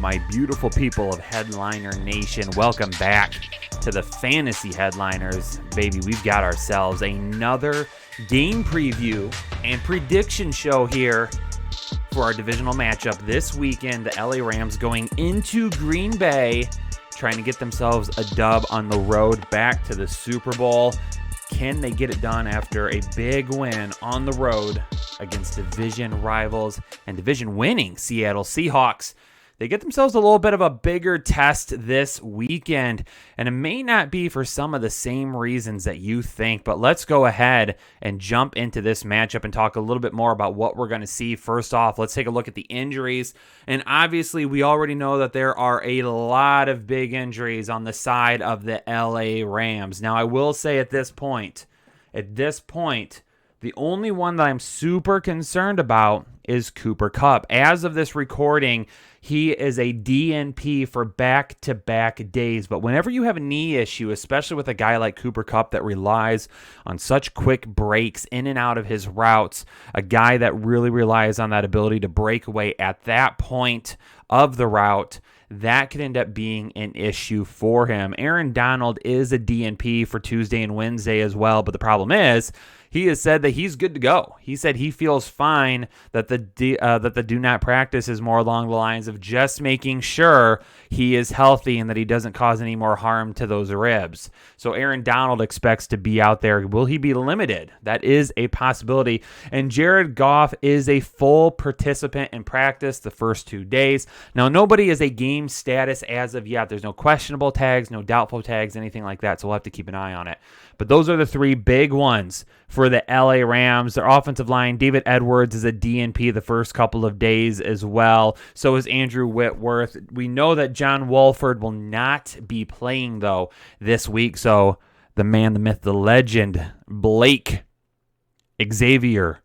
my beautiful people of Headliner Nation. Welcome back to the Fantasy Headliners. Baby, we've got ourselves another game preview and prediction show here for our divisional matchup this weekend. The LA Rams going into Green Bay, trying to get themselves a dub on the road back to the Super Bowl. Can they get it done after a big win on the road against division rivals and division-winning Seattle Seahawks? They get themselves a little bit of a bigger test this weekend, and it may not be for some of the same reasons that you think, but let's go ahead and jump into this matchup and talk a little bit more about what we're going to see. First off, let's take a look at the injuries, and obviously we already know that there are a lot of big injuries on the side of the LA Rams. Now, I will say at this point, the only one that I'm super concerned about is Cooper Kupp. As of this recording, he is a DNP for back-to-back days. But whenever you have a knee issue, especially with a guy like Cooper Kupp that relies on such quick breaks in and out of his routes, a guy that really relies on that ability to break away at that point of the route, that could end up being an issue for him. Aaron Donald is a DNP for Tuesday and Wednesday as well, but the problem is he has said that he's good to go. He said he feels fine, that the do not practice is more along the lines of just making sure he is healthy and that he doesn't cause any more harm to those ribs. So Aaron Donald expects to be out there. Will he be limited? That is a possibility. And Jared Goff is a full participant in practice the first 2 days. Now, nobody is a game status as of yet. There's no questionable tags, no doubtful tags, anything like that, so we'll have to keep an eye on it. But those are the three big ones for the LA Rams. Their offensive line, David Edwards is a DNP the first couple of days as well. So is Andrew Whitworth. We know that John Wolford will not be playing, though, this week. So the man, the myth, the legend, Blake Xavier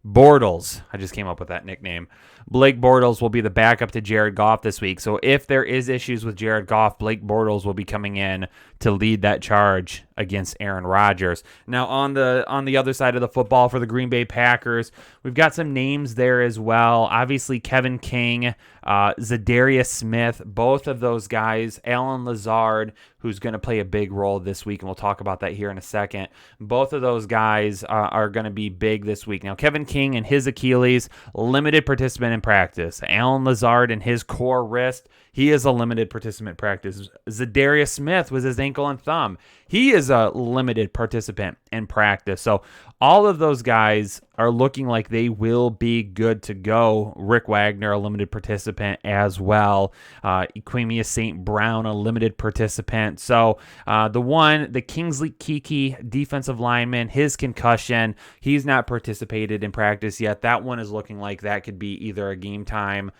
Bortles. I just came up with that nickname. Blake Bortles will be the backup to Jared Goff this week. So if there is issues with Jared Goff, Blake Bortles will be coming in to lead that charge against Aaron Rodgers. Now on the other side of the football for the Green Bay Packers, we've got some names there as well. Obviously Kevin King, Zadarius Smith, both of those guys, Alan Lazard, who's going to play a big role this week, and we'll talk about that here in a second. Both of those guys are going to be big this week. Now Kevin King and his Achilles, limited participant in practice. Alan Lazard and his core wrist, he is a limited participant practice. Zadarius Smith was his ankle and thumb. He is a limited participant in practice. So all of those guys are looking like they will be good to go. Rick Wagner, a limited participant as well. Equemius St. Brown, a limited participant. So the Kingsley Kiki defensive lineman, his concussion, he's not participated in practice yet. That one is looking like that could be either a game time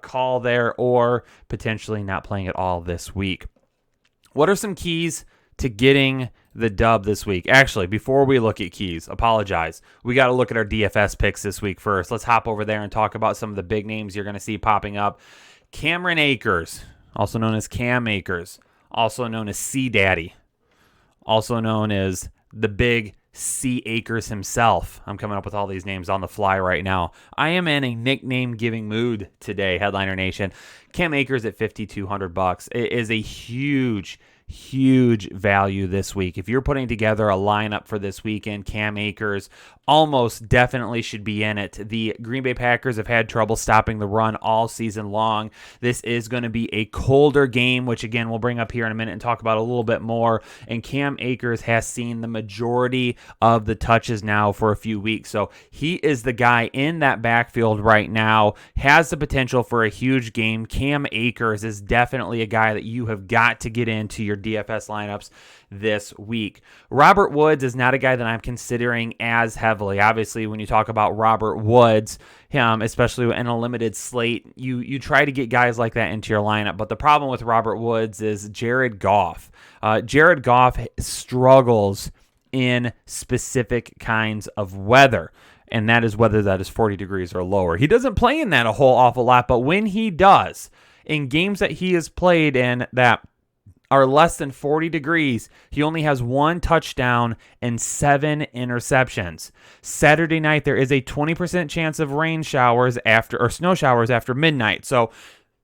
call there or potentially not playing at all this week. What are some keys to getting the dub this week? Actually, before we look at keys, we got to look at our DFS picks this week first. Let's hop over there and talk about some of the big names you're going to see popping up. Cameron Akers, also known as Cam Akers, also known as C Daddy, also known as the big C Akers himself. I'm coming up with all these names on the fly right now. I am in a nickname-giving mood today, Headliner Nation. Cam Akers at $5,200. It is a huge value this week. If you're putting together a lineup for this weekend, Cam Akers almost definitely should be in it. The Green Bay Packers have had trouble stopping the run all season long. This is going to be a colder game, which again we'll bring up here in a minute and talk about a little bit more. And Cam Akers has seen the majority of the touches now for a few weeks. So he is the guy in that backfield right now, has the potential for a huge game. Cam Akers is definitely a guy that you have got to get into your DFS lineups this week. Robert Woods is not a guy that I'm considering as heavily. Obviously, when you talk about Robert Woods, especially in a limited slate, you try to get guys like that into your lineup. But the problem with Robert Woods is Jared Goff. Jared Goff struggles in specific kinds of weather, and that is whether that is 40 degrees or lower. He doesn't play in that a whole awful lot, but when he does, in games that he has played in that are less than 40 degrees, he only has 1 touchdown and 7 interceptions. Saturday night, there is a 20% chance of rain showers or snow showers after midnight. So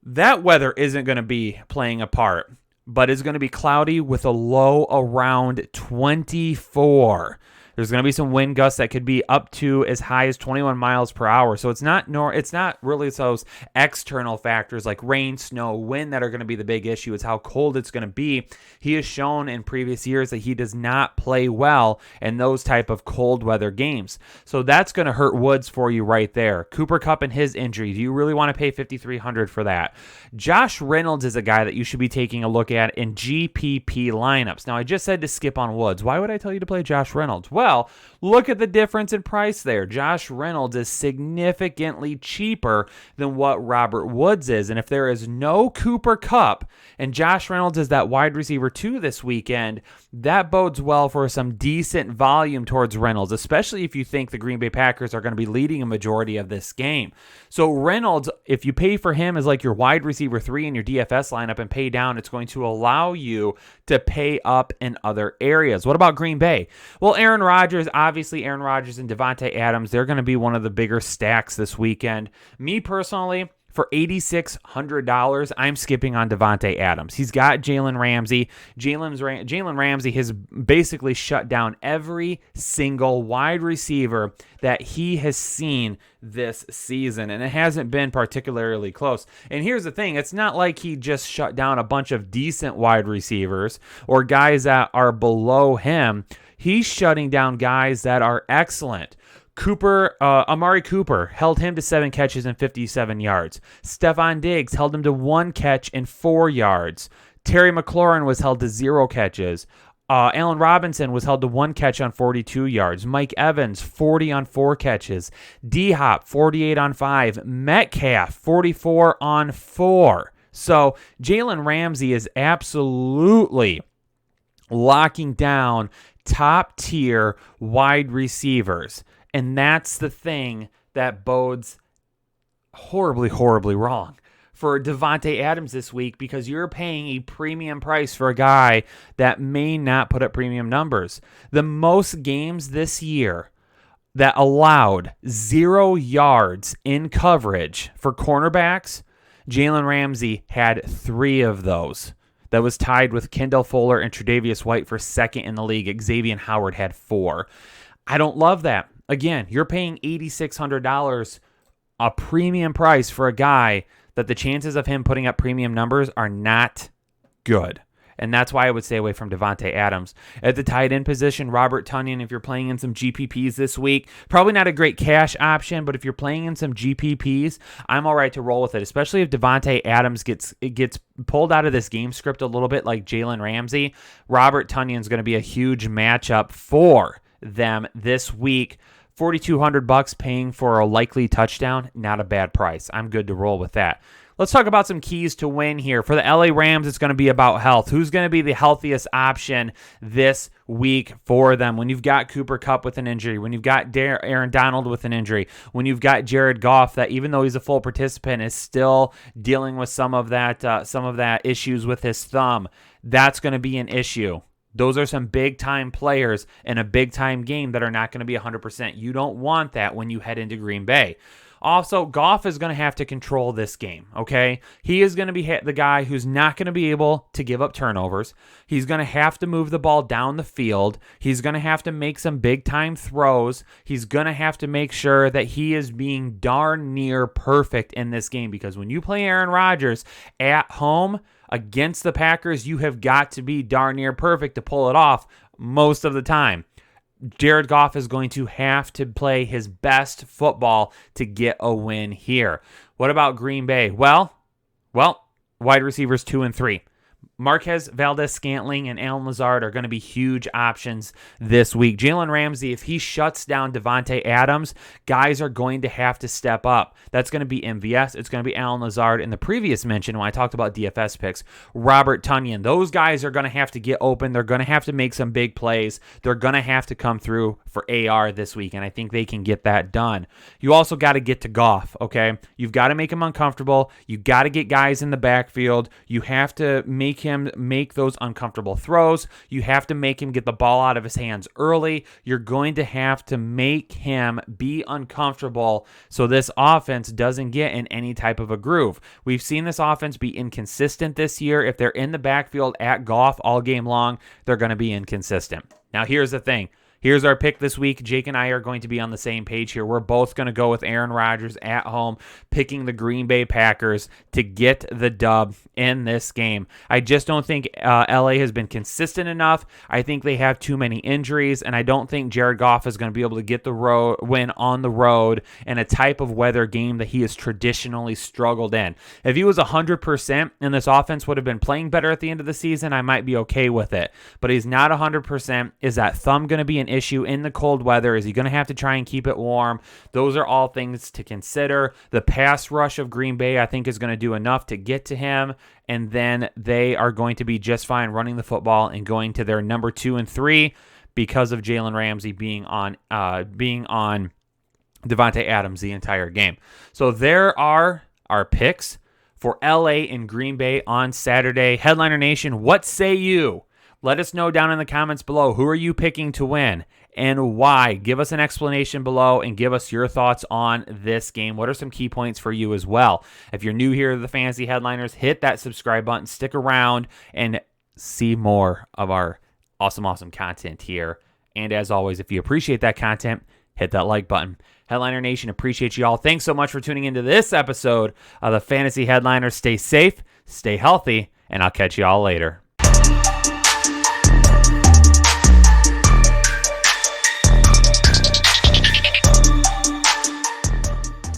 That weather isn't going to be playing a part, but it's going to be cloudy with a low around 24. There's going to be some wind gusts that could be up to as high as 21 miles per hour. So it's not really those external factors like rain, snow, wind that are going to be the big issue. It's how cold it's going to be. He has shown in previous years that he does not play well in those type of cold weather games. So that's going to hurt Woods for you right there. Cooper Kupp and his injury. Do you really want to pay $5,300 for that? Josh Reynolds is a guy that you should be taking a look at in GPP lineups. Now, I just said to skip on Woods. Why would I tell you to play Josh Reynolds? Well, look at the difference in price there. Josh Reynolds is significantly cheaper than what Robert Woods is. And if there is no Cooper Kupp and Josh Reynolds is that wide receiver 2 this weekend, that bodes well for some decent volume towards Reynolds, especially if you think the Green Bay Packers are going to be leading a majority of this game. So Reynolds, if you pay for him as like your wide receiver 3 in your DFS lineup and pay down, it's going to allow you to pay up in other areas. What about Green Bay? Well, Aaron Rodgers and Davante Adams, they're going to be one of the bigger stacks this weekend. Me personally, for $8,600, I'm skipping on Davante Adams. He's got Jalen Ramsey. Jalen Ramsey has basically shut down every single wide receiver that he has seen this season, and it hasn't been particularly close. And here's the thing, it's not like he just shut down a bunch of decent wide receivers or guys that are below him. He's shutting down guys that are excellent. Amari Cooper held him to 7 catches and 57 yards. Stephon Diggs held him to 1 catch and 4 yards. Terry McLaurin was held to 0 catches. Allen Robinson was held to 1 catch on 42 yards. Mike Evans, 40 on 4 catches. D-Hop, 48 on 5. Metcalf, 44 on 4. So Jalen Ramsey is absolutely locking down top-tier wide receivers. And that's the thing that bodes horribly, horribly wrong for Davante Adams this week, because you're paying a premium price for a guy that may not put up premium numbers. The most games this year that allowed 0 yards in coverage for cornerbacks, Jalen Ramsey had 3 of those. That was tied with Kendall Fuller and Tre'Davious White for second in the league. Xavier Howard had 4. I don't love that. Again, you're paying $8,600, a premium price for a guy that the chances of him putting up premium numbers are not good. And that's why I would stay away from Davante Adams. At the tight end position, Robert Tonyan, if you're playing in some GPPs this week, probably not a great cash option, but if you're playing in some GPPs, I'm all right to roll with it, especially if Davante Adams gets pulled out of this game script a little bit like Jalen Ramsey. Robert Tonyan's going to be a huge matchup for them this week. $4,200 paying for a likely touchdown, not a bad price. I'm good to roll with that. Let's talk about some keys to win here. For the LA Rams, it's going to be about health. Who's going to be the healthiest option this week for them? When you've got Cooper Kupp with an injury, when you've got Aaron Donald with an injury, when you've got Jared Goff that, even though he's a full participant, is still dealing with some of that issues with his thumb, that's going to be an issue. Those are some big-time players in a big-time game that are not going to be 100%. You don't want that when you head into Green Bay. Also, Goff is going to have to control this game, okay? He is going to be the guy who's not going to be able to give up turnovers. He's going to have to move the ball down the field. He's going to have to make some big-time throws. He's going to have to make sure that he is being darn near perfect in this game, because when you play Aaron Rodgers at home against the Packers, you have got to be darn near perfect to pull it off most of the time. Jared Goff is going to have to play his best football to get a win here. What about Green Bay? Well, wide receivers 2 and 3. Marquez Valdes-Scantling and Allen Lazard are going to be huge options this week. Jalen Ramsey, if he shuts down Davante Adams, guys are going to have to step up. That's going to be MVS. It's going to be Allen Lazard. In the previous mention, when I talked about DFS picks, Robert Tonyan. Those guys are going to have to get open. They're going to have to make some big plays. They're going to have to come through for AR this week, and I think they can get that done. You also got to get to Goff, okay? You've got to make him uncomfortable. You got to get guys in the backfield. You have to make him make those uncomfortable throws. You have to make him get the ball out of his hands early. You're going to have to make him be uncomfortable so this offense doesn't get in any type of a groove. We've seen this offense be inconsistent this year. If they're in the backfield at Goff all game long, they're going to be inconsistent. Now, here's the thing. Here's our pick this week. Jake and I are going to be on the same page here. We're both going to go with Aaron Rodgers at home, picking the Green Bay Packers to get the dub in this game. I just don't think LA has been consistent enough. I think they have too many injuries, and I don't think Jared Goff is going to be able to get the win on the road in a type of weather game that he has traditionally struggled in. If he was 100% and this offense would have been playing better at the end of the season, I might be okay with it. But he's not 100%. Is that thumb going to be an issue in the cold weather? Is he going to have to try and keep it warm? Those are all things to consider. The pass rush of Green Bay, I think, is going to do enough to get to him, and then they are going to be just fine running the football and going to their number 2 and 3 because of Jalen Ramsey being on Davante Adams the entire game. So there are our picks for LA and Green Bay on Saturday. Headliner Nation, what say you? Let us know down in the comments below. Who are you picking to win and why? Give us an explanation below and give us your thoughts on this game. What are some key points for you as well? If you're new here to the Fantasy Headliners, hit that subscribe button, stick around, and see more of our awesome content here. And as always, if you appreciate that content, hit that like button. Headliner Nation, appreciate you all. Thanks so much for tuning into this episode of the Fantasy Headliners. Stay safe, stay healthy, and I'll catch you all later.